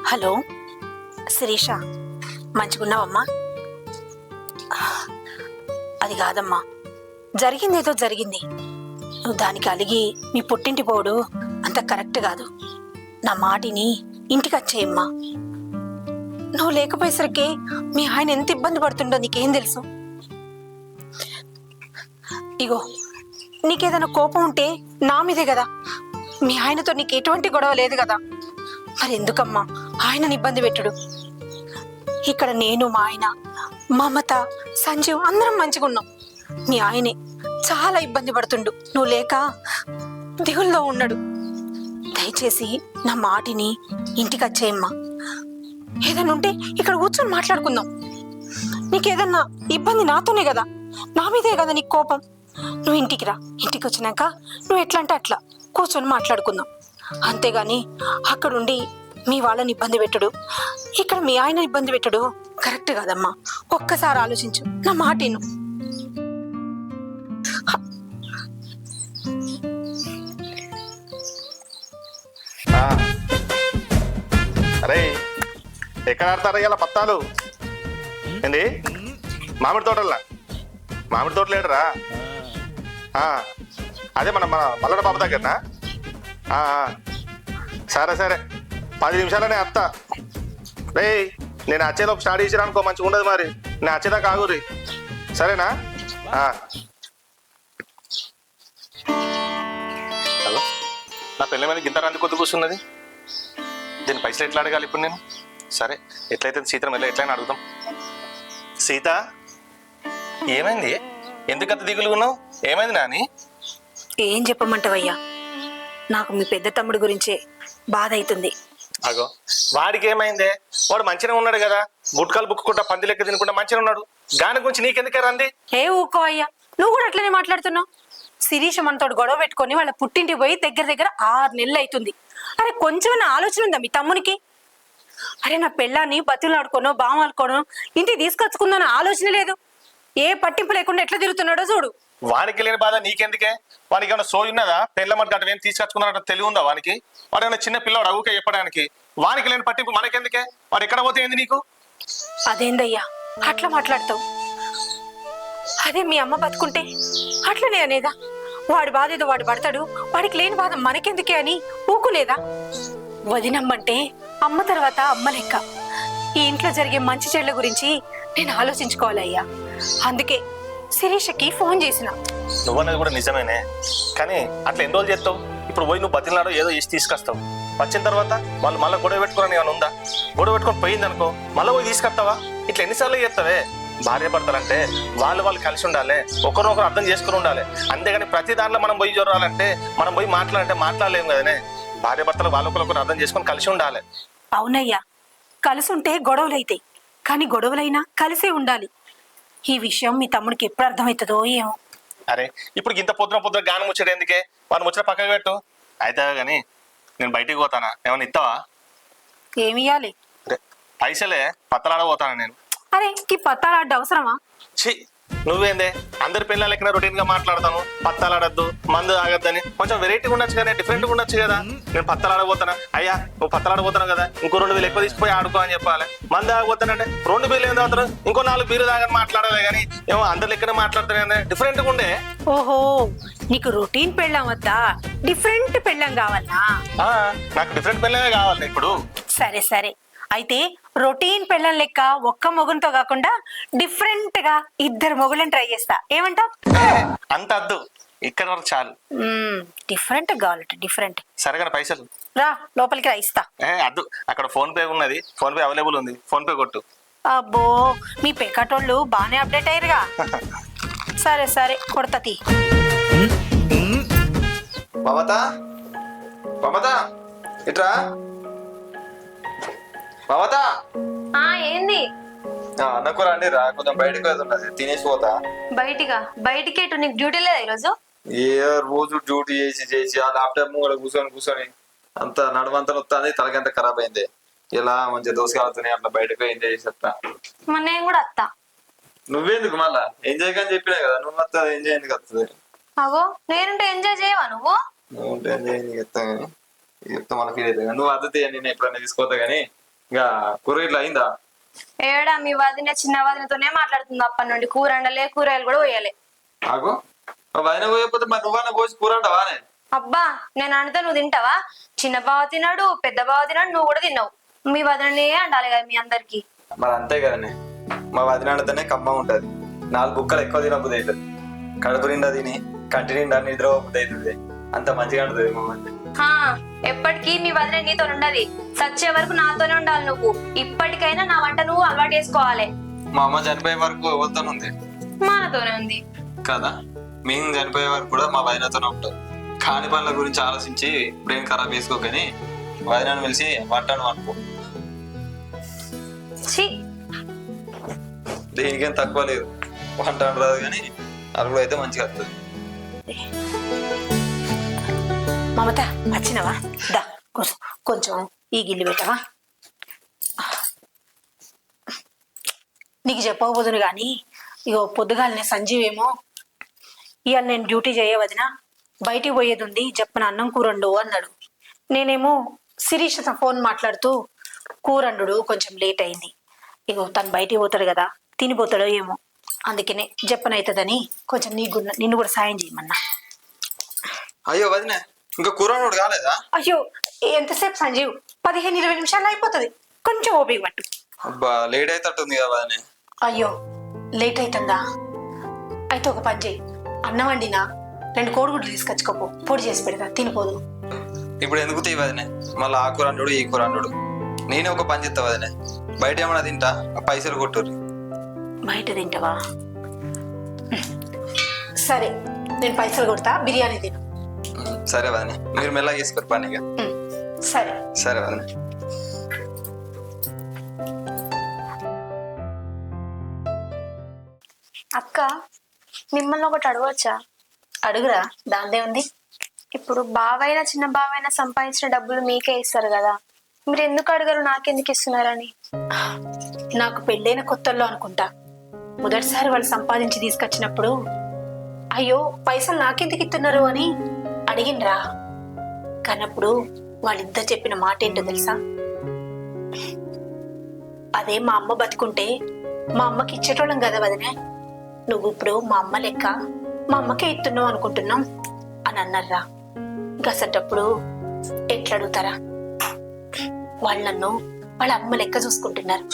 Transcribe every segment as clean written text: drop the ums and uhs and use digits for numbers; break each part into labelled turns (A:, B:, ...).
A: Hello Sirisha, మంచిగున్నావమ్మా? అది కాదమ్మా, జరిగిందేదో జరిగింది. నువ్వు దానికి అలిగి మీ పుట్టింటి పోడు అంత కరెక్ట్ కాదు. నా మాటిని ఇంటికి వచ్చేయమ్మా. నువ్వు లేకపోయేసరికి మీ ఆయన ఎంత ఇబ్బంది పడుతుండో నీకేం తెలుసు? ఇగో, నీకేదైనా కోపం ఉంటే నా మీదే కదా. మీ ఆయనతో నీకు ఎటువంటి గొడవ లేదు కదా. మరి ఎందుకమ్మా ఆయనని ఇబ్బంది పెట్టుడు? ఇక్కడ నేను, మా ఆయన, మమత, సంజీవ్ అందరం మంచిగా ఉన్నాం. మీ ఆయనే చాలా ఇబ్బంది పడుతుండు. నువ్వు లేక దిగుల్లో ఉన్నాడు. దయచేసి నా మాటిని ఇంటికి వచ్చేయమ్మా. ఏదైనా ఉంటే ఇక్కడ కూర్చొని మాట్లాడుకుందాం. నీకేదన్నా ఇబ్బంది నాతోనే కదా, నా మీదే కదా నీకు కోపం. నువ్వు ఇంటికి రా. ఇంటికి వచ్చినాక నువ్వు ఎట్లా అంటే అట్లా కూర్చొని మాట్లాడుకుందాం. అంతేగాని అక్కడుండి మీ వాళ్ళని ఇబ్బంది పెట్టుడు, ఇక్కడ మీ ఆయన ఇబ్బంది పెట్టుడు కరెక్ట్ కాదమ్మా. ఒక్కసారి ఆలోచించు, నా మాటిను.
B: అరే, ఎక్కడ ఆడతారా ఇలా పత్తాలు? ఏంది మామిడి తోటల్లా? మామిడి తోటలు ఏడరా? అదే మన మన మల్లడ బాబు దగ్గరనా? సరే సరే, 10 నిమిషాలనే అత్త. రే, నేను వచ్చేలోపు స్టార్ట్ చేసిరా అనుకో, మంచిగా ఉండదు. మరి నేను వచ్చేదాకా ఆగురి, సరేనా? హలో, నా పెళ్ళి మీద గింత రంది కొద్ది కూర్చున్నది. దీని పైసలు ఎట్లా అడగాలి ఇప్పుడు నేను? సరే, ఎట్లయితే సీతను వెళ్ళి ఎట్లయినా అడుగుదాం. సీత, ఏమైంది? ఎందుకంత దిగులు ఉన్నావు? ఏమైంది నాని?
A: ఏం చెప్పమంటావయ్యా, నాకు మీ పెద్ద తమ్ముడు గురించే బాధ అవుతుంది.
B: అగో, వాడికి ఏమైందే? వాడు మంచిగా ఉన్నాడు కదా, గుట్కాలు బుక్కుంటా పంది లెక్క తినుకుంటా మంచిగా ఉన్నాడు. దాని గురించి నీకెందుకే రంది?
A: ఏ ఊకో అయ్యా, నువ్వు కూడా అట్లనే మాట్లాడుతున్నావు. శిరీష మనతోడు గొడవ పెట్టుకొని వాళ్ళ పుట్టింటికి పోయి దగ్గర దగ్గర 6 నెలలు అవుతుంది. అరే, కొంచెం ఆలోచన ఉందా మీ తమ్మునికి? అరే, నా పెళ్ళాన్ని బతులాడుకోనో బామాలుకోనో ఇంటికి తీసుకొచ్చుకుందన్న ఆలోచన లేదు. ఏ పట్టింపు లేకుండా ఎట్లా తిరుగుతున్నాడో చూడు.
B: వానికి లేని బాధ నీకెందుకే? వానికి ఏమైనా సోయి ఉన్నదా? పెళ్ళ మాట గట్ట ఏం తీసుకొచ్చుకున్నాడో తెలివి ఉందా వానికి? వాడు ఏమైనా చిన్న పిల్లవాడు అవుకే చెప్పడానికి? వానికి లేని పట్టింపు మనకెందుకే? వాడు ఎక్కడ పోతే ఏంది నీకు?
A: అదేందయ్యా అట్లా మాట్లాడతావు? అదే మీ అమ్మ బతుకుంటే అట్లనే అనేదా? వాడి బాధ ఏదో వాడు పడతాడు, వాడికి లేని బాధ మనకెందుకే అని ఊకునేదా? వదినమ్మంటే అమ్మ తర్వాత అమ్మ లెక్క. ఈ ఇంట్లో జరిగే మంచి చెడ్ల గురించి నేను ఆలోచించుకోవాలయ్యా. అందుకే శిరీషకి ఫోన్ చేసిన.
B: నువ్వన్నది కూడా నిజమేనే, కానీ అట్లా ఎన్ని రోజులు చేస్తావు? ఇప్పుడు పోయి నువ్వు బతిలాడో ఏదో చేసి తీసుకొస్తావు. వచ్చిన తర్వాత వాళ్ళు మళ్ళీ గొడవ పెట్టుకోవడానికి ఏమైనా ఉందా? గొడవ పెట్టుకొని పోయింది అనుకో, మళ్ళీ పోయి తీసుకొస్తావా? ఇట్లా ఎన్నిసార్లు చేస్తావే? భార్య భర్తలంటే వాళ్ళు కలిసి ఉండాలి, ఒకరినొకరు అర్థం చేసుకుని ఉండాలి. అంతేగాని ప్రతి దాంట్లో మనం పోయి చూడాలంటే, మనం పోయి మాట్లాడాలంటే మాట్లాడలేము కదనే. భార్య భర్తలు వాళ్ళొకరు అర్థం చేసుకొని కలిసి ఉండాలి.
A: అవునయ్యా, కలిసి ఉంటే గొడవలైతాయి, కానీ గొడవలైనా కలిసే ఉండాలి. ఈ విషయం మీ తమ్ముడికి ఎప్పుడు అర్థమవుతుందో ఏమో.
B: అరే, ఇప్పుడు ఇంత పొద్దున గానం ముచ్చడు ఎందుకే? వాడిని ముచ్చట పక్కకు పెట్టు. అయితే కానీ నేను బయటికి పోతానా, ఏమన్నా ఇస్తావా?
A: ఏమియాలి?
B: పైసలే, పత్తలాడబోతాను నేను.
A: అరే, ఈ పత్తాలాడ్డ అవసరమా?
B: ఛీ, నువ్వేందే అందరి పిల్లలు ఎక్కడ రొటీన్ గా మాట్లాడతాను? పత్తాలాడద్దు, మందు తాగద్దని కొంచెం వెరైటీగా ఉండొచ్చు కానీ, డిఫరెంట్గా ఉండొచ్చు కదా. నేను పత్తలాడబోతానా? అయ్యా, నువ్వు పత్తలాడబోతాను కదా, ఇంకో 2 వేలు ఎక్కువ తీసిపోయి ఆడుకో అని చెప్పాలి. మందు తాగబోతానంటే 2 బీర్లు ఏం తాగుతారు, ఇంకో 4 బీర్లు తాగని మాట్లాడాలి. కానీ ఏమో అందరి లెక్కనే మాట్లాడుతానే, డిఫరెంట్గా ఉండే.
A: ఓహో, నీకు రొటీన్ పెళ్ళాం వద్దా, డిఫరెంట్ పెళ్ళాం కావాలా?
B: నాకు డిఫరెంట్ పిల్లలే కావాలి ఇప్పుడు.
A: సరే సరే, అయితే రొటీన్ పెళ్ళం లెక్క ఒక్క మొగునితో కాకుండా డిఫరెంట్ గా 2 మొగులను ట్రై చేస్తా, ఏమంటావ్?
B: అంత అద్దు, ఇక్కడ వరకు చాలు.
A: డిఫరెంట్ కావాలట, డిఫరెంట్.
B: సరేగా పైసలు
A: రా, లోపలికి రా, ఇస్తా.
B: అద్దు, అక్కడ ఫోన్ పే ఉన్నది, ఫోన్ పే అవైలబుల్ ఉంది, ఫోన్ పే కొట్టు.
A: అబ్బో, మీ పెక్కటోళ్ళు బాగానే అప్డేట్ అయ్యారుగా. సరే సరే, కొడతా తీ.
C: మమత, మమత ఇట్రా. మమత,
D: ఏంది?
C: అన్నకు రండి రా, కొంచెం బయటకు వెళ్తున్నది, తినేసి పోతా.
D: బయటికి ఎటు? నీకు డ్యూటీ లేదా ఈరోజు?
C: ఏ రోజు డ్యూటీ చేసి ఆ ల్యాప్టాప్ ముంగడ కూర్చొని అంత నడవంతా వస్తుంది, తలకంత ఖరాబ్ అయింది. ఇలా మంచిగా దోసకాలతోనే అట్లా బయటకు ఎంజాయ్ చేసేస్తా.
D: మరి నేను కూడా వస్తా.
C: నువ్వేందుకు మళ్ళా ఎంజాయ్ కానీ చెప్పినా కదా, నువ్వు వస్తా ఎంజాయ్ ఎందుకు వస్తుంది?
D: అగో, నేనుంటే ఎంజాయ్ చేయవా నువ్వు?
C: నువ్వు ఎంజాయ్ ఎందుకు చెప్తా కానీ చెప్తా, మన ఫీల్ అవుతుంది. నువ్వు అద్దతే నేను ఎప్పుడైనా తీసుకోతా కానీ ఇంకా కూర ఇట్లా అయిందా?
D: ఏడా మీ వదిన చిన్న వదినతోనే మాట్లాడుతుంది అప్పటి నుండి. కూర వండలే, కూరగాయలు కూడా పోయాలి.
C: ఆగు, వదిన పోయకపోతే మరి నువ్వన్నా పోసి కూర అంటావానే?
D: అబ్బా నేను అంటే నువ్వు తింటావా? చిన్న బావ తిన్నాడు, పెద్ద బావ తిన్నాడు, నువ్వు కూడా తిన్నావు. మీ వదిననే అండాలి కదా మీ అందరికి.
C: మరి అంతే కదనే, మా వదిన అంటేనే కమ్మ ఉంటది. 4 బుక్కలు ఎక్కువ తినబుద్ధి అవుతుంది. కడుపు నిండా తిని కంటి నిండా నిద్ర బుద్ధి అవుతుంది. అంత మంచిగా ఉంటుంది మా మధ్య.
D: ఎప్పటికీ మీ వదిన నీతో ఉండదు. సచ్చే వరకు నాతోనే ఉండాలి నువ్వు. ఇప్పటికైనా నా వంట నువ్వు అలవాటు చేసుకోవాలి.
C: మా అమ్మ చనిపోయే వరకు ఎవరితోనే ఉంది
D: మనతోనే ఉంది
C: కదా. మేము చనిపోయే వరకు కూడా మా వదినతోనే ఉంటాం. కాని పనుల గురించి ఆలోచించి బ్రెయిన్ ఖరాబ్ చేసుకోకని వదినను పిలిచి వంటాను అనుకో.
D: ఛీ,
C: దేనికేం తక్కువ లేదు. వంట రాదు కానీ అరుగుడు అయితే మంచిగా వస్తుంది.
A: మమత వచ్చినవా? దా కొంచెం ఈ గిల్లి పెట్టవా? నీకు చెప్పకపోదును కానీ ఇగో పొద్దుగాలనే సంజీవ్ ఏమో ఇవాళ నేను డ్యూటీ చేయవదినా, బయటికి పోయేది ఉంది, చెప్పన అన్నం కూరండు అన్నాడు. నేనేమో శిరీష ఫోన్ మాట్లాడుతూ కూరండు కొంచెం లేట్ అయింది. ఇగో తను బయటికి పోతాడు కదా, తినిపోతాడో ఏమో, అందుకనే చెప్పనవుతుందని కొంచెం నిన్ను కూడా సాయం చేయమన్నా.
C: అయ్యో వదిన, ఇంకా కూర కాలేదా?
A: అయ్యో ఎంతసేపు సంజీవ్, 15-20 నిమిషాలు అయిపోతుంది, కొంచెం ఓపిక పట్టు.
C: అబ్బా లేట్ అవుతుంది కదా వదిన.
A: అయ్యో లేట్ అవుతుందా? అయితే ఒక పని చేయి, అన్నం వండినా 2 కోడిగుడ్లు తీసుకొచ్చుకోపో, పొడి చేసి పెడతా, తినిపోదు.
C: ఇప్పుడు ఎందుకు తీ వదిన, మళ్ళీ ఆ కూర అండు ఈ కూర అండు. నేనే ఒక పని చేస్తా వదిన, బయట ఏమన్నా తింటా, పైసలు కొట్టుర్రి.
A: బయట తింటావా? సరే నేను పైసలు కొడతా, బిర్యానీ తిను.
C: సరే వదిన, మీరు మెల్లగా చేసుకోరు పనిగా.
A: సరే
C: సరే వదిన.
D: అక్క మిమ్మల్ని ఒకటి అడగవచ్చా?
A: అడుగురా, దాందే ఉంది.
D: ఇప్పుడు బావైనా చిన్న బావైనా సంపాదించిన డబ్బులు మీకే ఇస్తారు కదా, మీరు ఎందుకు అడగరు నాకెందుకు ఇస్తున్నారని?
A: నాకు పెళ్ళైన కొత్తల్లో అనుకుంటా మొదటిసారి వాళ్ళు సంపాదించి తీసుకొచ్చినప్పుడు అయ్యో పైసలు నాకెందుకు ఇస్తున్నారు అని అడిగినరా. కానప్పుడు వాళ్ళిద్దరు చెప్పిన మాట ఏంటో తెలుసా? అదే మా అమ్మ బతుకుంటే మా అమ్మకి ఇచ్చేటోళ్ళం కదా వదినే, నువ్వు ఇప్పుడు మా అమ్మ లెక్క మా అమ్మకే ఇస్తున్నావు అనుకుంటున్నాం అని అన్నారా. గసటప్పుడు ఎట్లా అడుగుతారా? వాళ్ళు నన్ను వాళ్ళ అమ్మ లెక్క చూసుకుంటున్నారు.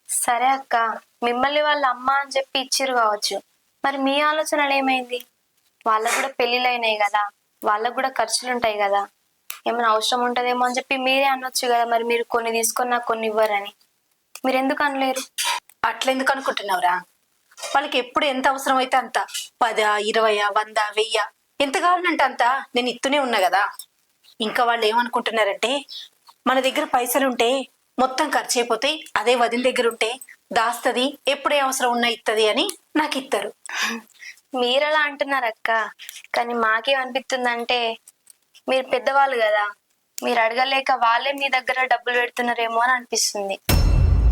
D: సరే అక్క, మిమ్మల్ని వాళ్ళ అమ్మ అని చెప్పి ఇచ్చిరు కావచ్చు, మరి మీ ఆలోచనలు ఏమైంది? వాళ్ళకు కూడా పెళ్లిళ్ళు అయినాయి కదా, వాళ్ళకు కూడా ఖర్చులు ఉంటాయి కదా, ఏమైనా అవసరం ఉంటదేమో అని చెప్పి మీరే అనొచ్చు కదా. మరి మీరు కొన్ని తీసుకొని నాకు కొన్ని ఇవ్వరని మీరు ఎందుకు అనలేరు?
A: అట్లెందుకు అనుకుంటున్నావురా? వాళ్ళకి ఎప్పుడు ఎంత అవసరం అయితే అంత, 10, 20, 100, 1000 ఎంత కావాలంటే అంత నేను ఇస్తూనే ఉన్నా కదా. ఇంకా వాళ్ళు ఏమనుకుంటున్నారంటే మన దగ్గర పైసలుంటే మొత్తం ఖర్చు అయిపోతాయి, అదే వదిన దగ్గర ఉంటే దాస్తది, ఎప్పుడే అవసరం ఉన్నా ఇత్తది అని నాకు ఇస్తారు.
D: మీరలా అంటున్నారు అక్క, కానీ మాకేమనిపిస్తుందంటే మీరు పెద్దవాళ్ళు కదా, మీరు అడగలేక వాళ్ళే మీ దగ్గర డబ్బులు పెడుతున్నారేమో అని అనిపిస్తుంది.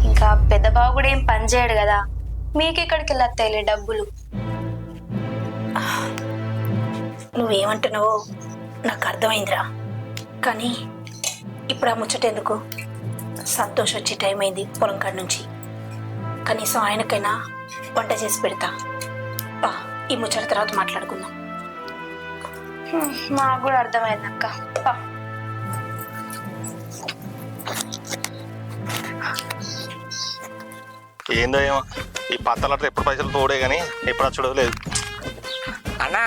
D: ఇంకా పెద్ద బావ కూడా ఏం పని చేయడు కదా, మీకెక్కడికి వెళ్ళొస్తాయిలే డబ్బులు.
A: నువ్వేమంటున్నావో నాకు అర్థమైందిరా, కానీ ఇప్పుడు ఆ ముచ్చట ఎందుకు? సంతోష్ వచ్చే టైం అయింది పొలం కాడ నుంచి, కనీసం ఆయనకైనా వంట చేసి పెడతా. ఈ ముచ్చట తర్వాత మాట్లాడుకుందాం.
D: నాకు కూడా అర్థమైంది అక్క.
B: ఏందో ఏమో ఈ పత్తలతో ఎప్పుడు పైసలు తోడే కానీ ఎప్పుడు వచ్చుడో లేదు.
E: అన్నా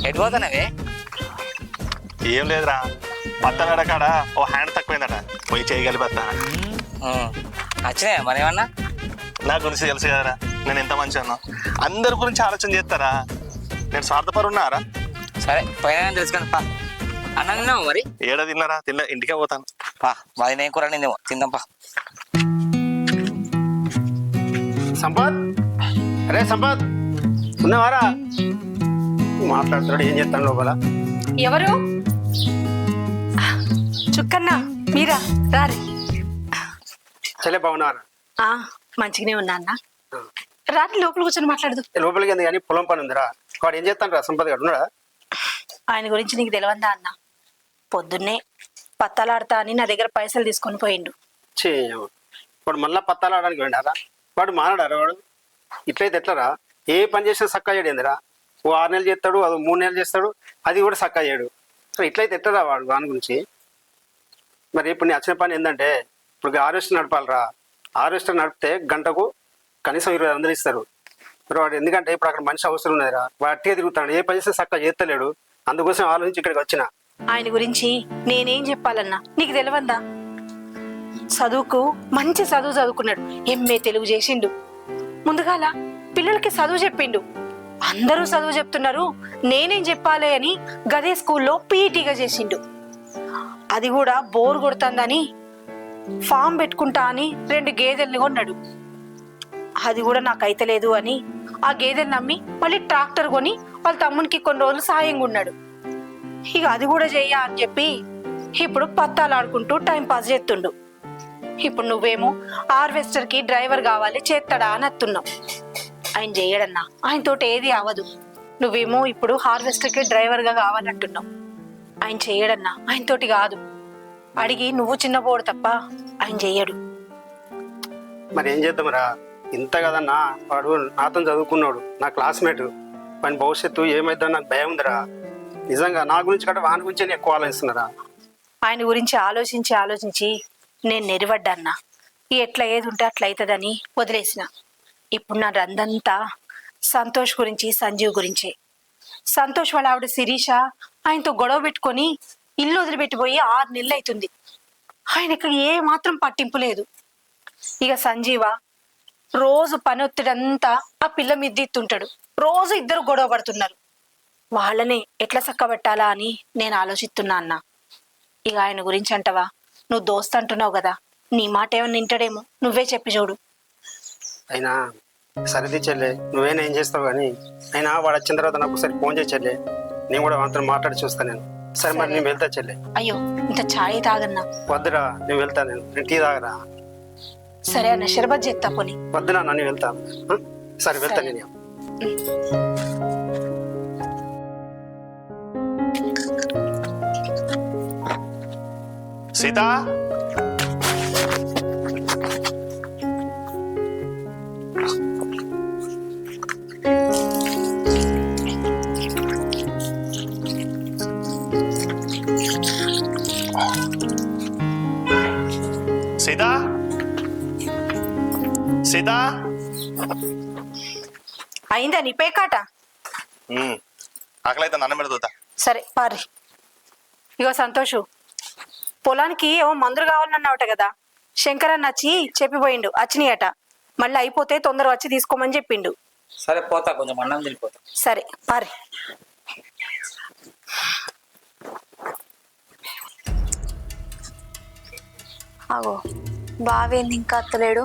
E: ఎటు పోతానవే?
B: ఏం లేదురా, పత్తనాడ కాడ ఓ హ్యాండ్ తక్కువైందట, పోయి చేయగలిపత్తా.
E: వచ్చినాయా మరి ఏమన్నా?
B: నా గురించి తెలుసు కదరా, నేను ఎంత మంచి అన్నా, అందరి గురించి ఆలోచన చేస్తారా, నేను స్వార్థపరు ఉన్నారా?
E: సరే పోయినా తెలుసుకొని పా. అన్న తిన్నావు మరి?
B: ఏడా తిన్నారా? తిన్నా, ఇంటికే పోతాను.
E: పా మాది నేను కూర నిందేమో తిందాం పా.
F: సంపత్, అరే సంపత్ ఉన్నవారా? మాట్లాడుతున్నాడు, ఏం చేస్తాను లోపల?
A: ఎవరు? చుక్కన్నా మీరా? రారి.
F: చెల్లె బాగున్నారా?
A: మంచిగానే ఉన్నా అన్న, రాత్రి లోపల కూర్చొని మాట్లాడదు.
F: లోపలికి ఎందుకు కానీ పొలం పని ఉందిరా. వాడు ఏం చేస్తాను రా? సంపత్ గారు ఉన్నాడా?
A: ఆయన గురించి నీకు తెలియందా అన్న? పొద్దున్నే పత్తాలాడతా అని నా దగ్గర పైసలు తీసుకొని పోయిండు.
F: చే వాడు మళ్ళీ పత్తాలాడడానికి వెళ్ళారా? వాడు మానాడారా? వాడు ఇట్లయితే ఎట్లరా? ఏ పని చేసినా చక్కగా చేయడేందిరా? ఓ 6 నెలలు చేస్తాడు, అది 3 నెలలు చేస్తాడు, అది కూడా చక్కగా చేయడు. మరి ఇట్లయితే ఎట్లరా వాడు వాని గురించి? మరి ఇప్పుడు నేను వచ్చిన పని ఏంటంటే ఇప్పుడు హార్వెస్టర్ నడపాలరా. హార్వెస్టర్ నడిపితే గంటకు కనీసం 20,000 ఇస్తారు. మరి వాడు ఎందుకంటే ఇప్పుడు అక్కడ మనిషి అవసరం ఉన్నదిరా. వాడు అట్టే తిరుగుతాడు, ఏ పని చేస్తే చక్కగా చేస్తలేడు. అందుకోసం ఆలోచించి ఇక్కడికి వచ్చిన.
A: ఆయన గురించి నేనేం చెప్పాలన్నా నీకు తెలియందా? చదువుకు మంచి చదువు చదువుకున్నాడు, ఎంఏ తెలుగు చేసిండు. ముందుగాల పిల్లలకి చదువు చెప్పిండు. అందరూ చదువు చెప్తున్నారు, నేనేం చెప్పాలి అని గదే స్కూల్లో పీఈటీగా చేసిండు. అది కూడా బోర్ కొడుతుందని ఫామ్ పెట్టుకుంటా అని 2 గేదెల్ని కొన్నాడు. అది కూడా నాకైతే లేదు అని ఆ గేదెని నమ్మి మళ్ళీ ట్రాక్టర్ కొని వాళ్ళ తమ్మునికి కొన్ని రోజులు సాయంగా ఉన్నాడు. ఇక అది కూడా చెయ్య అని చెప్పి ఇప్పుడు పత్తాలు ఆడుకుంటూ టైం పాస్ చేస్తుండు. ఇప్పుడు నువ్వేమో హార్వెస్టర్ కి డ్రైవర్ కావాలి చేస్తాడా అని అత్తున్నావు. ఆయన చేయడన్నా, ఆయనతోటి ఏది అవ్వదు. నువ్వేమో ఇప్పుడు హార్వెస్టర్ కి డ్రైవర్ గా కావాలంటున్నావు. ఆయన చేయడన్నా, ఆయనతోటి కాదు. అడిగి నువ్వు చిన్నపోడు తప్ప ఆయన చెయ్యడు.
F: మరి ఏం చేద్దాంరా? ఇంత కదన్నా, వాడు నాతో చదువుకున్నాడు, నా క్లాస్మేట్. వాని భవిష్యత్తు ఏమైద్దని నాకు భయం ఉందిరా. నిజంగా నా గురించి కంటే వాని గురించి నేను ఎక్కువ ఆలోచిస్తున్నారా.
A: ఆయన గురించి ఆలోచించి ఆలోచించి నేను నెరవడ్డన్నా. ఎట్లా ఏది ఉంటే అట్లా అవుతుందని వదిలేసిన. ఇప్పుడు నా రందంతా సంతోష్ గురించి, సంజీవ్ గురించే. సంతోష్ వాళ్ళ ఆవిడ శిరీష ఆయనతో గొడవ పెట్టుకొని ఇల్లు వదిలిపెట్టిపోయి 6 నెలలు అవుతుంది. ఆయనకి ఏ మాత్రం పట్టింపు లేదు. ఇక సంజీవ రోజు పని ఒత్తిడంతా ఆ పిల్ల మిద్దిత్తుంటాడు. రోజు ఇద్దరు గొడవ పడుతున్నారు. వాళ్ళని ఎట్లా చక్కబెట్టాలా అని నేను ఆలోచిస్తున్నా అన్న. ఇక ఆయన గురించి అంటవా? నువ్వు దోస్త్ అంటున్నావు కదా, నీ మాట ఏమన్నా వింటాడేమో, నువ్వే చెప్పి చూడు.
F: అయినా సరిది చెల్లె, నువ్వేనా ఏం చేస్తావు కానీ. అయినా వాడు వచ్చిన తర్వాత నాకు ఒకసారి ఫోన్ చేసి చెల్లె, నేను కూడా వాటితో మాట్లాడి చూస్తాను నేను. సరే మరి నేను వెళ్తా చెల్లె.
A: అయ్యో ఇంత ఛాయ్ తాగన్నా.
F: వద్దురా, నేను వెళ్తాను. నేను టీ తాగరా.
A: సరే అన్న, షర్బత్ చేస్తా పోనీ.
F: వద్దునా, నేను వెళ్తాను. సరే వెళ్తాను నేను.
B: సీత, సీత, సీత.
A: అయిందా నీ పేకాట?
B: ఆకలైతే నన్ను పెడుతుందా?
A: సరే పారి. ఇగో సంతోషు, పొలానికి ఏమో మందులు కావాలన్నావుట కదా, శంకరన్న వచ్చి చెప్పిపోయిండు, వచ్చినాయట. మళ్ళీ అయిపోతే తొందరగా వచ్చి తీసుకోమని చెప్పిండు.
E: సరే పోతా, కొంచెం అన్నం తినిపోతా.
A: సరే పారి.
D: అగో బావేంది ఇంకా అత్తలేడు?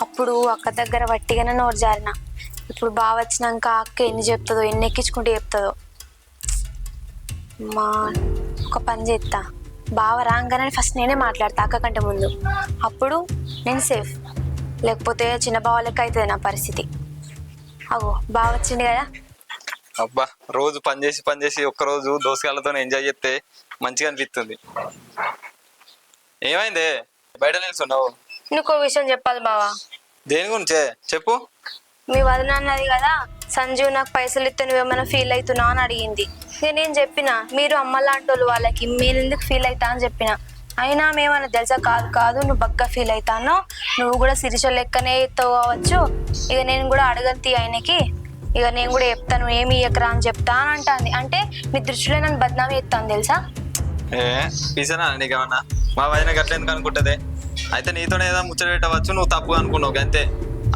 D: అప్పుడు అక్క దగ్గర వట్టిగానే నోరు జారిన. ఇప్పుడు బావ వచ్చినాక అక్క ఎన్ని చెప్తుందో, ఎన్ని ఎక్కించుకుంటూ చెప్తుందో. మా ఒక పని చేస్తా, బావ రాగానే ఫస్ట్ నేనే మాట్లాడతా అక్క కంటే ముందు. అప్పుడు నేను సేఫ్. లేకపోతే చిన్న బావ లెక్క అవుతుంది నా పరిస్థితి. అగో బావ వచ్చింది కదా.
C: అబ్బా, రోజు పని చేసి ఒక్కరోజు దోసకాళ్ళతో ఎంజాయ్ చేస్తే మంచిగా అనిపిస్తుంది. ఏమైంది బయట నిల్చున్నావు?
D: ఇంకో విషయం చెప్పాలి బావా.
C: దేని గురించే చెప్పు.
D: మీ వదిన అన్నది కదా, సంజీవ్ నాకు పైసలు ఇస్తే నువ్వేమైనా ఫీల్ అవుతున్నావు అని అడిగింది. నేను చెప్పిన, మీరు అమ్మలాంటి వాళ్ళు వాళ్ళకి మీరు ఎందుకు ఫీల్ అవుతా అని చెప్పిన. అయినా మేమన్నా తెలుసా? కాదు నువ్వు బగ్గా ఫీల్ అవుతాను, నువ్వు కూడా శిరీష లెక్కనే ఎత్తావు కావచ్చు. ఇక నేను కూడా అడగంతి ఆయనకి, ఇక నేను కూడా చెప్తాను ఏమి ఇయ్యకరా అని చెప్తా అని అంటాను. అంటే మీ దృష్టిలో నన్ను బద్నామీ చెప్తాను తెలుసా?
C: పిసనా నీకేమన్నా? మా వదిన గట్ల ఎందుకు అనుకుంటదే? అయితే నీతోనే ఏదో ముచ్చట పెట్టవచ్చు, నువ్వు తప్పు అనుకున్నావు అంతే.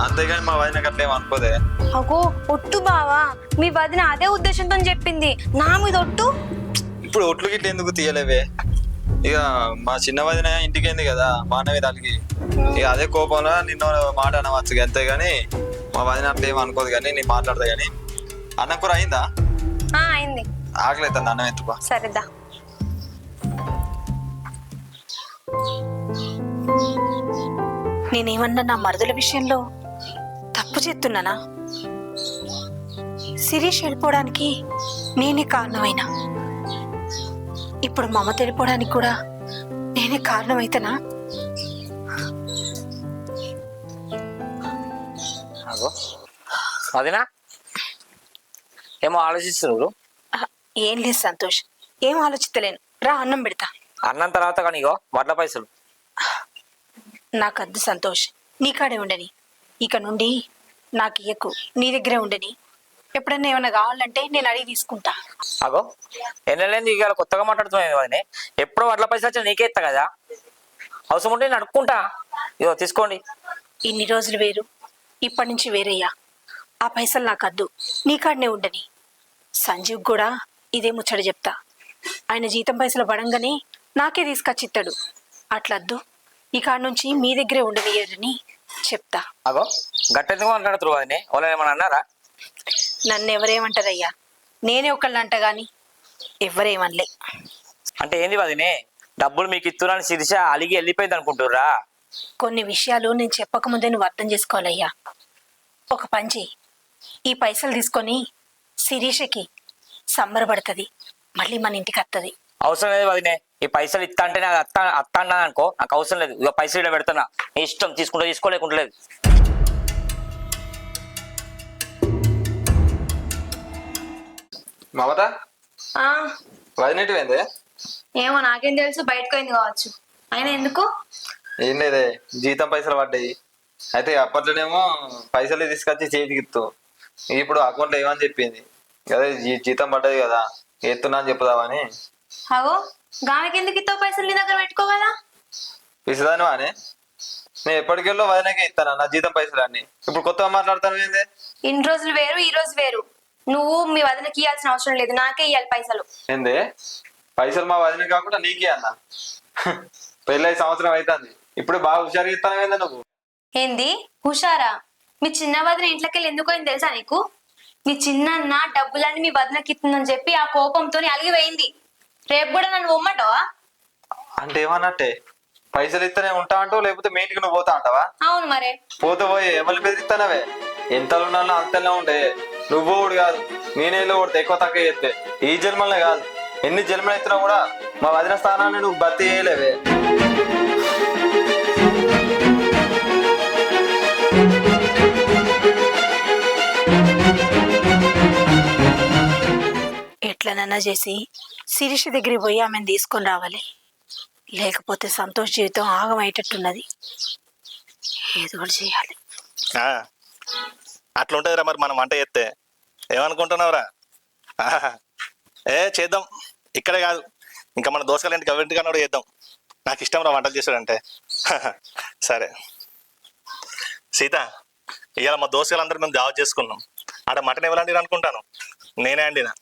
C: అంతేగాని మా వదిన గట్ల ఏం అనుకోదే.
D: అగో ఒట్టు బావా, మీ వదిన అదే ఉద్దేశంతో చెప్పింది, నా మీద ఒట్టు.
C: ఇప్పుడు ఒట్లు గిట్ల ఎందుకు తీయలేవే? ఇక మా చిన్న వదిన ఇంటికి కదా మానవి దానికి, ఇక అదే కోపంలో నిన్న మాట అనవచ్చు అంతేగాని మా వదిన అట్లా ఏం అనుకోదు. కానీ నేను మాట్లాడతా. కానీ అన్నం కూర అయిందా?
D: అయింది.
C: ఆకలి అవుతుంది, అన్నం ఎత్తుకో.
D: సరేదా.
A: నేనేమన్నా నా మరుదుల విషయంలో తప్పు చేస్తున్నానా? శిరీష్ వెళ్ళిపోవడానికి నేనే కారణమైనా, ఇప్పుడు మమత వెళ్ళిపోవడానికి కూడా నేనే కారణమైతేనా?
E: వదినా ఏమో ఆలోచిస్తున్నారు.
A: ఆ, ఏం లేదు సంతోష్, ఏం ఆలోచిస్తలేను. రా అన్నం పెడతా.
E: అన్నం తర్వాత కానీ ఇగో వడ్ల పైసలు.
A: నాకద్దు సంతోష్, నీ కాడే ఉండని. ఇక నుండి నాకు ఇయ్యకు, నీ దగ్గరే ఉండని. ఎప్పుడన్నా ఏమైనా కావాలంటే నేను అడిగి తీసుకుంటా.
E: అగో ఎన్నెళ్ళేంది ఇవాళ కొత్తగా మాట్లాడుతున్నాయి వదినే. ఎప్పుడో వడ్ల పైసలు వచ్చి నీకే ఇస్తా కదా, అవసరం ఉంటే నేను అడుక్కుంటా. ఇగో తీసుకోండి.
A: ఇన్ని రోజులు వేరు, ఇప్పటి నుంచి వేరయ్యా. ఆ పైసలు నాకద్దు, నీ కాడనే ఉండని. సంజీవ్ కూడా ఇదే ముచ్చట చెప్తా. ఆయన జీతం పైసలు పడంగానే నాకే తీసుకొచ్చిస్తాడు. అట్లద్దు, ఈ కాడ నుంచి మీ దగ్గరే ఉండనియరని చెప్తా.
E: అగో గట్టెందుకు మాట్లాడుతురు వదినే, వాళ్ళు ఏమన్నా అన్నారా?
A: నన్ను ఎవరేమంటారయ్యా, నేనే ఒకళ్ళని అంట గాని ఎవరేమనలే.
E: అంటే ఏంది వదినే, డబ్బులు మీకు ఇస్తున్నాను శిరీష అలిగి వెళ్ళిపోయింది అనుకుంటుర్రా?
A: కొన్ని విషయాలు నేను చెప్పకముందే నువ్వు అర్థం చేసుకోవాలయ్యా. ఒక పని చెయ్యి, ఈ పైసలు తీసుకొని శిరీషకి సంబరపడుతుంది, మళ్ళీ మన ఇంటికి వస్తుంది.
E: అవసరం లేదు వదినే, ఈ పైసలు ఇస్తా అంటే నాకు అత్త అన్నా అనుకో, నాకు అవసరం లేదు. ఇక పైసలు ఇక్కడ పెడుతున్నా, నీ ఇష్టం, తీసుకుంటా తీసుకోలేకుంటలేదు.
C: మమత
D: ఆ
C: వదినెట్టువైందే?
D: ఏమో నాకేం తెలుసు, బయటకు పోయింది కావచ్చు. అయినా ఎందుకు?
C: ఏం లేదే, జీతం పైసలు పడ్డాయి. అయితే అప్పట్లోనేమో పైసలు తీసుకొచ్చి చేతికి ఇస్తావు, ఇప్పుడు అకౌంట్లో ఏమని చెప్పింది అదే జీతం పడ్డది కదా, ఎత్తున్నా అని చెప్పుదామని.
D: అగో గామెకి ఎందుకు ఇస్తావు పైసలు, నీ దగ్గర పెట్టుకో కదా.
C: పిసిదాను అని నేను ఎప్పటికెళ్ళో వదినకే ఇస్తాను నా జీతం పైసలు అన్ని. ఇప్పుడు కొత్తగా మాట్లాడతాను ఏందే?
D: ఇన్ని రోజులు వేరు, ఈ రోజు వేరు. నువ్వు మీ వదినకి ఇవ్వాల్సిన అవసరం లేదు, నాకే ఇవ్వాలి పైసలు.
C: ఏందే పైసలు మా వదిన కాకుండా నీకే అన్న? పెళ్ళై సంవత్సరం అవుతుంది, ఇప్పుడు బాగా హుషారు ఇస్తాను ఏందే నువ్వు?
D: ఏంది హుషారా? మీ చిన్న వదిన ఇంట్లోకి వెళ్ళి ఎందుకు అయింది తెలుసా నీకు? మీ చిన్న డబ్బులన్నీ మీ వదినకి ఇస్తుందని చెప్పి ఆ కోపంతో అలిగిపోయింది. రేపు కూడా నన్ను పొమ్మంటావా?
C: అంటే ఏమన్నట్టే, పైసలు ఇస్తేనే ఉంటా అంటావు, లేకపోతే మీ ఇంటికి నువ్వు పోతా అంటావా?
D: అవును మరే.
C: పోతే పోయి ఎవరు బెదిరిస్తానవే? ఎంతలో ఉన్నా అంతలో ఉండే. నువ్వు ఓడు కాదు, నేనేలో ఓడితే ఎక్కువ తక్కువ చేస్తే ఈ జన్మలనే కాదు, ఎన్ని జన్మలు ఎత్తినా కూడా మా వదిన స్థానాన్ని నువ్వు భర్తీ చేయలేవే.
A: ఎట్లనన్నా చేసి శిరీష దగ్గరికి పోయి ఆమెను తీసుకొని రావాలి, లేకపోతే సంతోష్ జీవితం ఆగమయ్యేటట్టున్నది. ఏదో ఒకటి చేయాలి.
B: అట్లా ఉంటుందిరా మరి మనం వంట చేస్తే. ఏమనుకుంటున్నావురా? చేద్దాం, ఇక్కడే కాదు ఇంకా మన దోసకాల ఇంటికి ఎవరింటికన్నా కూడా చేద్దాం. నాకు ఇష్టం రా వంటలు చేసాడంటే. సరే సీత, ఇవాళ మా దోసకాలందరూ మేము దావత్ చేసుకున్నాం. ఆడ మటన్ ఎవరు అనుకుంటాను, నేనే అండినా.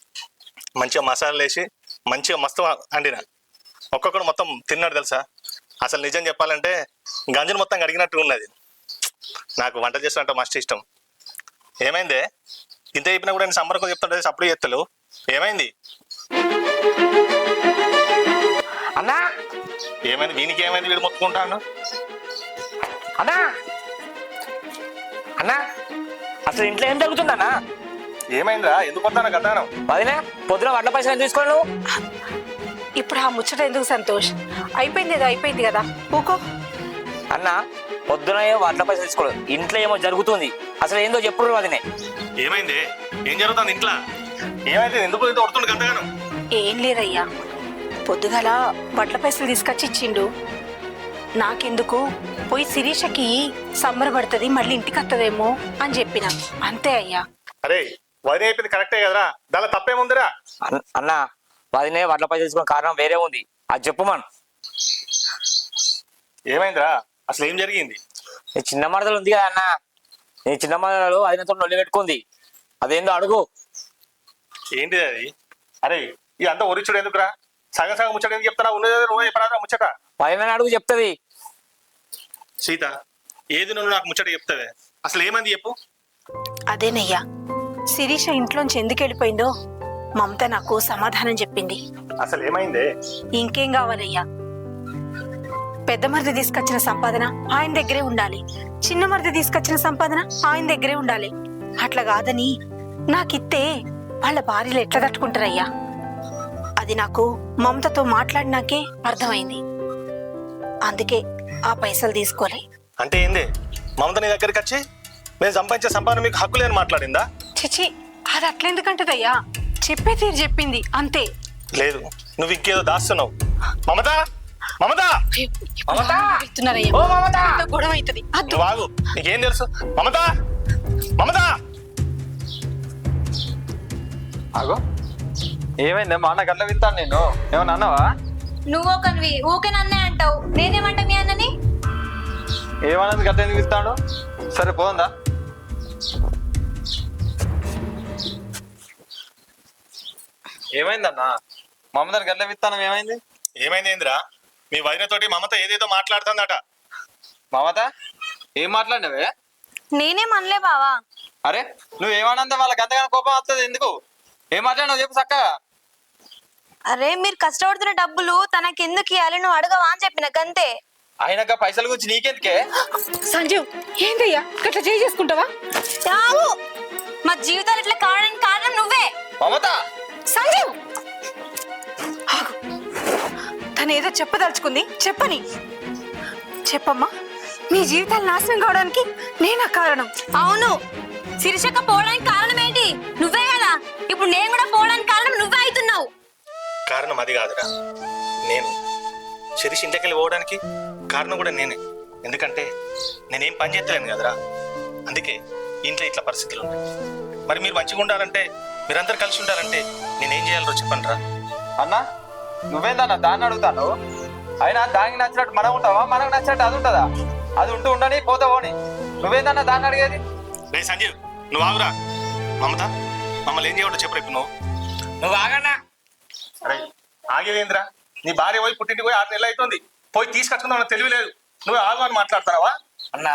B: మంచిగా మసాలాలు వేసి మంచిగా మస్తు అండినా. ఒక్కొక్కడు మొత్తం తిన్నాడు తెలుసా. అసలు నిజం చెప్పాలంటే గంజులు మొత్తం కడిగినట్టు ఉన్నది. నాకు వంట చేసినట్టు మస్తు ఇష్టం. ఏమైందే, ఇంత చెప్పినా కూడా నేను సంబరం చెప్తాడు, అప్పుడు చెప్తాను. ఏమైంది
E: అన్నా
B: ఏమైంది? వీనికి ఏమైంది? వీడు మొత్తుకుంటాను.
E: అన్నా అన్నా అసలు ఇంట్లో ఏం జరుగుతుందన్నా?
B: ఏమైందిరా? ఎందుకు వస్తాను గతాను?
E: వదినా పొద్దున వడ్ల పైసలు ఎందుకు తీసుకోవాలి నువ్వు?
A: ఇప్పుడు ఆ ముచ్చట ఎందుకు సంతోష్? అయిపోయింది ఏదో అయిపోయింది కదా, ఊకో.
E: అన్న పొద్దున వడ్ల పైసలు తీసుకోలేదు, ఇంట్లో ఏమో జరుగుతుంది. అసలు ఏందో చెప్పుడు వదినే.
B: ఏమైంది? ఏం జరుగుతుంది ఇంట్లో? ఏమైంది? ఎందుకు ఇంత కొడుతుండు గంతగాను?
A: ఏం లేదయ్యా, పొద్దుగాల వడ్ల పైసలు తీసుకొచ్చి ఇచ్చిండు. నాకెందుకు పోయి శిరీషకి సంబరపడుతుంది, మళ్ళీ ఇంటికి వస్తుందేమో అని చెప్పిన, అంతే అయ్యా.
B: అరే వదిన అయిపోయింది కరెక్టే కదరా, దానిలో తప్పేముందిరా?
E: అన్న వదినే వడ్ల పైసలు తీసుకున్న కారణం వేరే ఉంది, అది చెప్పు మన.
B: ఏమైందిరా? అసలు ఏం జరిగింది?
E: నీ చిన్న మరదలు ఉంది కదా అన్న, నీ చిన్న మరదలు వదినతో నొల్లి పెట్టుకుంది, అదేందో అడుగు.
B: ఏంటిది అది? అరే ఇదంతా ఒరిచుడు ఎందుకురా? సగం సగం ముచ్చట ఎందుకు చెప్తారా? ఉన్నది నువ్వు చెప్పరాదా ముచ్చట?
E: వదిన అడుగు చెప్తుంది.
B: సీత, ఏది నువ్వు నాకు ముచ్చట చెప్తావే? అసలు ఏమైంది చెప్పు.
A: అదేనయ్యా, శిరీష ఇంట్లోంచి ఎందుకు వెళ్ళిపోయిందో మమత నాకు సమాధానం చెప్పింది.
B: అసలు ఏమైందే?
A: ఇంకేం కావాలయ్యా, పెద్ద మరిది తీసుకొచ్చిన సంపాదన ఆయన దగ్గరే ఉండాలి, చిన్న మరిది తీసుకొచ్చిన సంపాదన ఆయన దగ్గరే ఉండాలి. అట్లా కాదని నాకిత్తే వాళ్ళ భార్యలు ఎట్లా తట్టుకుంటారయ్యా? అది నాకు మమతతో మాట్లాడినాకే అర్థమైంది. అందుకే ఆ పైసలు తీసుకోలే.
B: అంటే ఏంది? మమత నీ దగ్గరికి వచ్చి నేను సంపాదించే సంపాదన మీకు హక్కు లేని మాట్లాడిందా?
A: చిచి, అది అట్లెందుకంటదయ్యా? చెప్పే తీరు చెప్పింది అంతే.
B: లేదు, నువ్వు ఇంకేదో దాస్తున్నావు. మమత, మమత,
A: అయ్యో, ఇప్పుడు
E: మమత!
A: వెళ్తున్నారయ్యా.
E: ఓ మమత!
A: ఇంత గొడవ అవుతుంది. అద్దు.
B: నువ్వు ఆగు, నీకేం తెలుసు? మమత, మమత!
C: ఆగో, ఏమైంది? మా అన్న గట్ల విత్తాను నేను. ఏమన్నా అన్నావా?
D: నువ్వు ఒకనివి ఊకే నన్నే అంటావు, నేనేమంటా మీ అన్నని?
C: ఏమన్నది గట్ల ఎందుకు ఇస్తాడు? సరే పోందా. ఏమైందన్నా? మమ్మల్ని గట్ల విత్తానం ఏమైంది?
B: ఏమైంది ఏందిరా? మీ వదినతోటి మమత ఏదేదో మాట్లాడుతుందట.
C: మమత ఏం మాట్లాడినవే?
D: నేనేం అనలే బావా.
C: అరే నువ్వేమన్నంత వాళ్ళకి అంతగానో కోపం వస్తుంది ఎందుకు? ఏం మాట్లాడినావు చెప్పు చక్కగా.
D: అరే మీరు కష్టపడుతున్న డబ్బులు తనకెందుకు ఇవ్వాలి నువ్వు అడగవా అని చెప్పిన గంతే.
C: అయినాక పైసల గురించి నీకెందుకే?
A: సంజీవ్, ఏందయ్యా గట్లా చేసుకుంటావా?
D: రావు, మా జీవితాలు ఇట్లా కావడానికి కారణం నువ్వే.
C: మమత
A: సంజీవ్, ఆగు. తను ఏదో చెప్పదలుచుకుంది, చెప్పని. చెప్పమ్మా, మీ జీవితాలు నాశనం కావడానికి నేనా కారణం?
D: అవును, శిరీషక్క పోవడానికి కారణం ఏంటి? నువ్వే కదా. ఇప్పుడు నేను కూడా పోవడానికి కారణం నువ్వే అవుతున్నావు.
B: కారణం అది కాదురా, నేను శిరీష్ ఇంటికెళ్ళి పోవడానికి కారణం కూడా నేనే. ఎందుకంటే నేనేం పని చేస్తలేను కదరా, అందుకే ఇంట్లో ఇట్లా పరిస్థితులు ఉన్నాయి. మరి మీరు మంచిగా ఉండాలంటే, మీరందరూ కలిసి ఉండాలంటే నేనేం చేయాలో చెప్పండి రా.
C: అన్నా నువ్వేందన్నా దాన్ని అడుగుతాను? అయినా దానికి నచ్చినట్టు మనం ఉంటావా? మనకు నచ్చినట్టు అది ఉంటుందా? అది ఉంటూ ఉండని పోతావోని. నువ్వేందన్నా దాన్ని అడిగేది?
B: రే సంజీవ్, నువ్వు ఆగురా. మమత, మమ్మల్ని ఏం చేయవద్దు చెప్పు. రేపు
E: నువ్వు ఆగన్నా.
B: అరే ఆగేవేంద్రా? నీ భార్య పోయి పుట్టింటికి పోయి 6 నెలలు అవుతుంది. పోయి తీసుకొచ్చుకుందాం తెలివి లేదు. నువ్వు ఆగు అని మాట్లాడతావా?
E: అన్న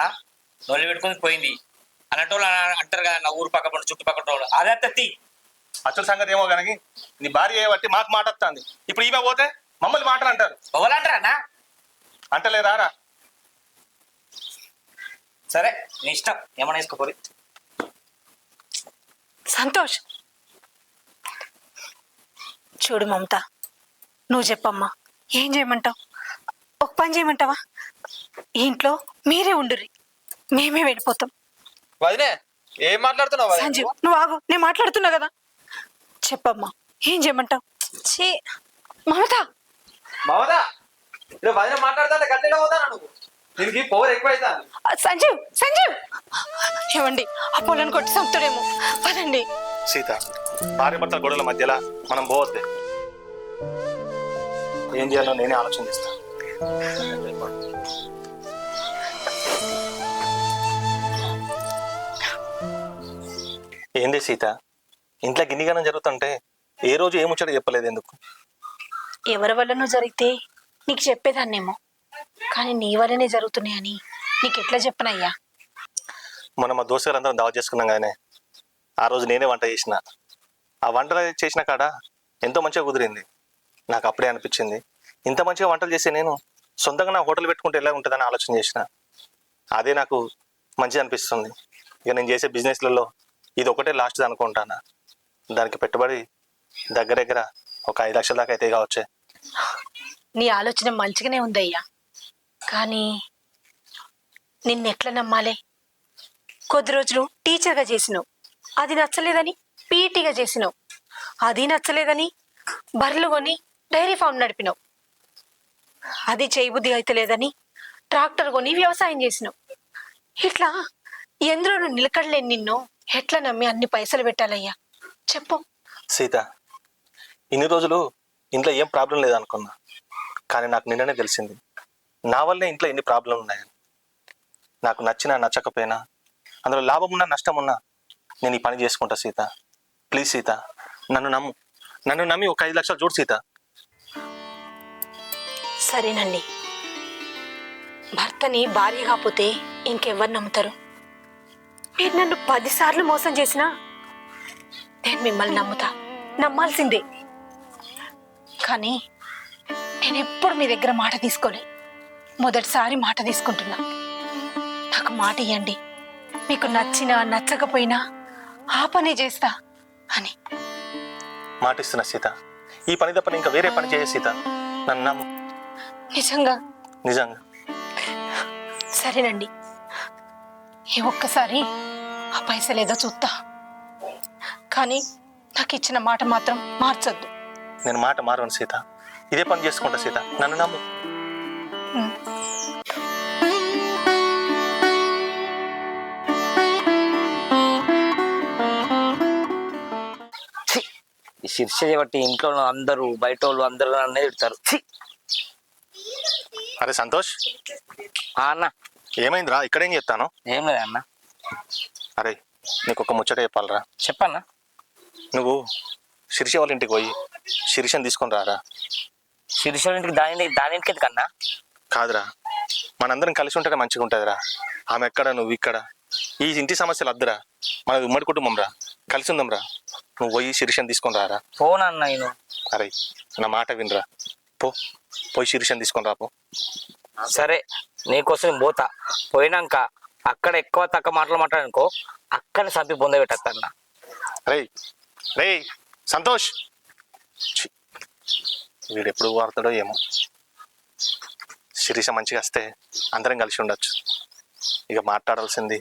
E: నొల్లి పెట్టుకుని పోయింది అన్నట్టు అంటారు కదా, నా ఊరు పక్క పండు చుట్టుపక్కల వాళ్ళు. అదే తత్తి
B: అసలు సంగతి ఏమో కానీ నీ భార్య బట్టి మాకు మాట వస్తుంది. ఇప్పుడు ఈమె పోతే మమ్మల్ని మాటలు అంటారు.
E: ఎవరంటారా అన్న?
B: అంటలేరారా?
E: సరే నీ ఇష్టం, ఏమన్నా వేసుకోపోరి.
A: సంతోష్, చూడు మమత, నువ్వు చెప్పమ్మా, ఏం చేయమంటావు? ఒక పని చేయమంటావా? ఈ ఇంట్లో మీరే ఉండుర్రి, మేమే వెళ్ళిపోతాం.
C: వదినే ఏం మాట్లాడుతున్నావు వదినే?
A: సంజీవ్, నువ్వు ఆగు, నేను మాట్లాడుతున్నా కదా. చెప్పమ్మా, ఏం చేయమంటావు?
D: ఛీ,
A: మమత,
C: మమత ఇప్పుడు వదిన మాట్లాడుతుంటే గట్టిగా పోతాను నువ్వు. దీనికి పవర్ ఎక్కువ అవుతాను.
A: సంజీవ్, సంజీవ్, ఏమండి ఆ పొలను కొట్టి చంపుతాడేమో, పదండి.
B: సీత, భార్య భర్తల గొడవల మధ్యలో మనం పోవద్దే. ఏం చేయాలో నేనే ఆలోచన చేస్తాను. ఏంది సీత, ఇంట్లో గిన్నిగానం జరుగుతుంటే ఏ రోజు ఏ ముచ్చట చెప్పలేదు ఎందుకు?
A: ఎవరి వల్లనో జరిగితే నీకు చెప్పేదాన్నేమో, కానీ నీ వల్లనే జరుగుతున్నాయని నీకు ఎట్లా చెప్పనయ్యా?
B: మనం మా దోస్తులందరం దావా చేసుకున్నాం కానీ ఆ రోజు నేనే వంట చేసిన. ఆ వంట చేసిన కాడ ఎంతో మంచిగా కుదిరింది. నాకు అప్పుడే అనిపించింది, ఇంత మంచిగా వంటలు చేసి నేను సొంతంగా నా హోటల్ పెట్టుకుంటే ఎలా ఉంటుందని ఆలోచన చేసిన. అదే నాకు మంచిగా అనిపిస్తుంది. ఇక నేను చేసే బిజినెస్లలో ఇది ఒకటే లాస్ట్ అనుకుంటాను. దానికి పెట్టుబడి దగ్గర దగ్గర ఒక 5 లక్షల దాకా అయితే కావచ్చే.
A: నీ ఆలోచన మంచిగానే ఉందయ్యా, కానీ నిన్నెట్లా నమ్మాలి? కొద్ది రోజులు టీచర్గా చేసినావు, అది నచ్చలేదని పీటీగా చేసినావు, అది నచ్చలేదని బర్రెలు కొని డైరీ ఫామ్ నడిపినావు, అది చేయబుద్ధి అయితే లేదని ట్రాక్టర్ కొని వ్యవసాయం చేసినావు. ఇట్లా ఎందులో నిలకడలేని నిన్ను ఎట్లా నమ్మి అన్ని పైసలు పెట్టాలయ్యా చెప్పు.
B: సీత, ఇన్ని రోజులు ఇంట్లో ఏం ప్రాబ్లం లేదనుకున్నా, కానీ నాకు నిన్ననే తెలిసింది నా వల్లే ఇంట్లో ఎన్ని ప్రాబ్లంలు ఉన్నాయని. నాకు నచ్చినా నచ్చకపోయినా, అందులో లాభం ఉన్నా నష్టం ఉన్నా నేను ఈ పని చేసుకుంటా సీత. ప్లీజ్ సీత, నన్ను నమ్మి ఒక 5 లక్షలు చూడు సీత.
A: సరేనండి, భర్తని భార్య కాకపోతే ఇంకెవ్వరు నమ్ముతారు? మీరు నన్ను 10 సార్లు మోసం చేసినా నేను మిమ్మల్ని నమ్మాల్సిందే. కానీ నేను ఎప్పుడు మీ దగ్గర మాట తీసుకోలే, మొదటిసారి మాట తీసుకుంటున్నా. నాకు మాట ఇవ్వండి, మీకు నచ్చినా నచ్చకపోయినా ఆ పనే చేస్తా అని.
B: మాటిస్తున్నా సీత, ఈ పని తప్ప ఇంకా వేరే పని చేయ సీత. నన్ను నమ్ము.
A: నిజంగా?
B: నిజంగా.
A: సరేనండి, ఈ ఒక్కసారి ఆ పైసలు ఏదో చూస్తా, కానీ నాకు ఇచ్చిన మాట మాత్రం మార్చొద్దు.
B: నేను మాట మారను సీత, ఇదే పని చేసుకుంటా సీత, నన్ను నమ్ము.
E: ఛీ! ఈ శిర్ష బట్టి ఇంట్లో ఉన్న అందరూ బయట వాళ్ళు అందరూ నన్నే తిడతారు. ఛీ!
B: అరే సంతోష్,
E: అన్న
B: ఏమైందిరా? ఇక్కడేం చెప్తాను?
E: ఏం లేదు అన్న,
B: అరే నీకు ఒక ముచ్చట చెప్పాలరా.
E: చెప్పన్నా.
B: నువ్వు శిరీష వాళ్ళ ఇంటికి పోయి శిరీషని తీసుకొని రారా.
E: శిరీష ఇంటికి దాని ఇంటికి ఎందుకన్నా?
B: కాదురా, మనందరం కలిసి ఉంటేనే మంచిగా ఉంటుందిరా. ఆమె ఎక్కడ, నువ్వు ఇక్కడ. ఈ ఇంటి సమస్యలు వద్దురా, మనది ఉమ్మడి కుటుంబం రా, కలిసి ఉందాం రా. నువ్వు పోయి శిరీషని తీసుకొని రారా.
E: ఫోన్ అన్న నేను.
B: అరే నా మాట వినరా, పోయి శిరీషని తీసుకొని రా పో.
E: సరే నీకోసం నేను పోతా. పోయినాక అక్కడ ఎక్కువ తక్కువ మాటలు మాట్లాడనుకో, అక్కడ సంపి బొంద పెట్టేస్తాను.
B: రే రే సంతోష్, ఛీ, వీడు ఎప్పుడు వాడతాడో ఏమో. శిరీష మంచిగా వస్తే అందరం కలిసి ఉండొచ్చు. ఇక మాట్లాడాల్సింది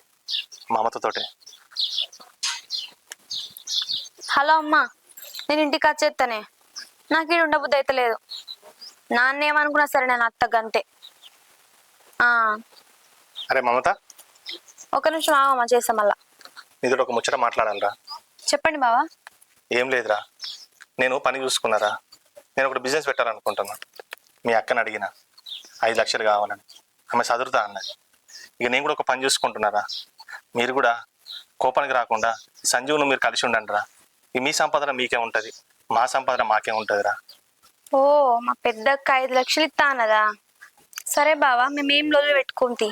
B: మమతతోటే.
D: హలో అమ్మా, నేను ఇంటికి వచ్చేస్తానే. నాకు ఇది ఉండబుద్ధి అయితే లేదు. నాన్న ఏమనుకున్నా సరే నేను అత్త గంతే.
B: అరే మమత,
D: ఒక నిమిషం ఆగమ్మా, చేస్తా మళ్ళా.
B: నీతో ఒక ముచ్చట మాట్లాడాలరా.
D: చెప్పండి బావా.
B: ఏం లేదురా, నేను పని చూసుకున్నారా. నేను ఒకటి బిజినెస్ పెట్టాలనుకుంటున్నా. మీ అక్కని అడిగిన 5 లక్షలు కావాలని, ఆమె చదువుతా అన్నది. ఇక నేను కూడా ఒక పని చూసుకుంటున్నారా. మీరు కూడా కోపానికి రాకుండా సంజీవును మీరు కలిసి ఉండండి రా. ఈ మీ సంపాదన మీకే ఉంటుంది, మా సంపాదన మాకే ఉంటుందిరా.
D: ఓ, మా పెద్దక్క 5 లక్షలు ఇస్తా అన్నదా? సరే బావా, మేమేం లోలు పెట్టుకుంటి.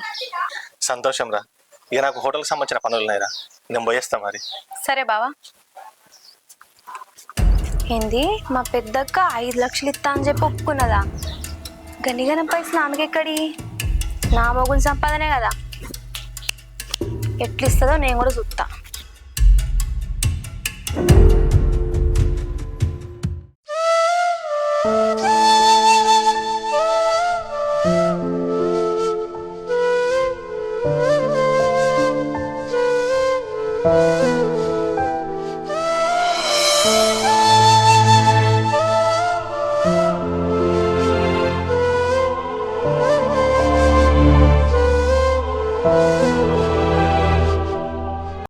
B: సంతోషం రా. ఇక నాకు హోటల్కి సంబంధించిన పనులు ఉన్నాయిరా, నేను పోయేస్తా మరి.
D: సరే బావా. ఏంది, మా పెద్దక్క 5 లక్షలు ఇస్తా అని చెప్పి ఒప్పుకున్నదా? గనిగనం పైసలు ఆమెకి ఎక్కడి? నా మొగుని సంపాదనే కదా. ఎట్లిస్తుందో నేను కూడా చూస్తా.